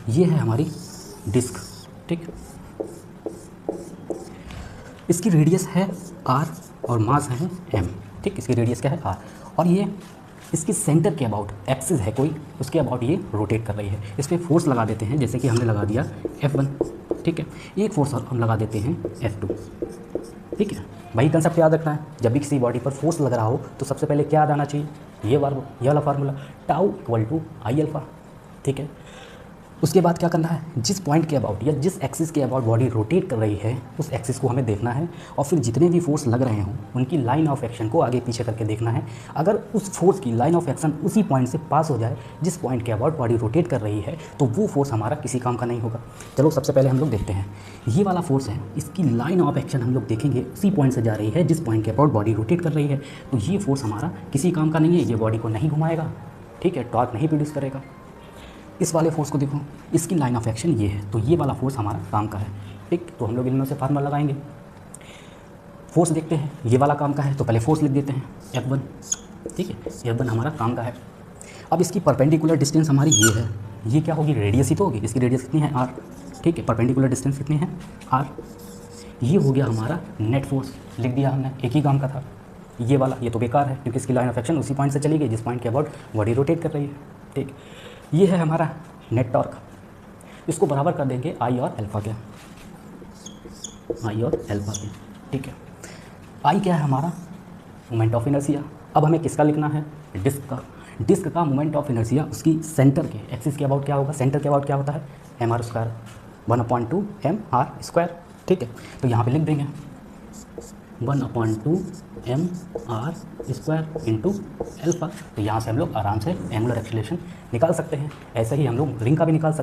ये है हमारी डिस्क, ठीक। इसकी रेडियस है r और मास है m, ठीक। इसकी रेडियस क्या है r, और ये इसकी सेंटर के अबाउट एक्सिस है कोई, उसके अबाउट ये रोटेट कर रही है। इस पर फोर्स लगा देते हैं, जैसे कि हमने लगा दिया F1, ठीक है। एक फोर्स और हम लगा देते हैं F2, ठीक है। वही कंसेप्ट याद रखना है, जब भी किसी बॉडी पर फोर्स लग रहा हो तो सबसे पहले क्या याद आना चाहिए, ये वाला formula, tau equal to I alpha, ठीक है। उसके बाद क्या करना है, जिस पॉइंट के अबाउट या जिस एक्सिस के अबाउट बॉडी रोटेट कर रही है उस एक्सिस को हमें देखना है, और फिर जितने भी फोर्स लग रहे हों उनकी लाइन ऑफ एक्शन को आगे पीछे करके देखना है। अगर उस फोर्स की लाइन ऑफ एक्शन उसी पॉइंट से पास हो जाए जिस पॉइंट के अबाउट बॉडी रोटेट कर रही है, तो वो फोर्स हमारा किसी काम का नहीं होगा। चलो सबसे पहले हम लोग देखते हैं, ये वाला फोर्स है, इसकी लाइन ऑफ एक्शन हम लोग देखेंगे उसी पॉइंट से जा रही है जिस पॉइंट के अबाउट बॉडी रोटेट कर रही है, तो ये फोर्स हमारा किसी काम का नहीं है, ये बॉडी को नहीं घुमाएगा, ठीक है, टॉर्क नहीं प्रोड्यूस करेगा। इस वाले फोर्स को देखो, इसकी लाइन ऑफ एक्शन ये है, तो ये वाला फोर्स हमारा काम का है, ठीक। तो हम लोग इनमें से फार्मूला लगाएंगे। फोर्स देखते हैं, ये वाला काम का है, तो पहले फोर्स लिख देते हैं F1, ठीक है। F1 हमारा काम का है। अब इसकी परपेंडिकुलर डिस्टेंस हमारी ये है, ये क्या होगी, रेडियस ही तो होगी। इसकी रेडियस कितनी है, r, ठीक है। परपेंडिकुलर डिस्टेंस कितनी है, r। ये हो गया हमारा नेट फोर्स, लिख दिया हमने, एक ही काम का था। ये वाला ये तो बेकार है क्योंकि इसकी लाइन ऑफ एक्शन उसी पॉइंट से चली गई जिस पॉइंट के अबाउट बॉडी रोटेट कर रही है, ठीक। ये है हमारा नेट टॉर्क, इसको बराबर कर देंगे आई और अल्फा के, आई और अल्फा के, ठीक है। आई क्या है हमारा, मोमेंट ऑफ इनर्शिया। अब हमें किसका लिखना है, डिस्क का। डिस्क का मोमेंट ऑफ इनर्शिया उसकी सेंटर के एक्सिस के अबाउट क्या होगा, सेंटर के अबाउट क्या होता है, mr², 1/2 mr², ठीक है। तो यहाँ पे लिख देंगे 1/2 mr² इंटू अल्फा। तो यहाँ से हम लोग आराम से एंगुलर एक्सीलरेशन निकाल सकते हैं। ऐसे ही हम लोग रिंग का भी निकाल सकते हैं।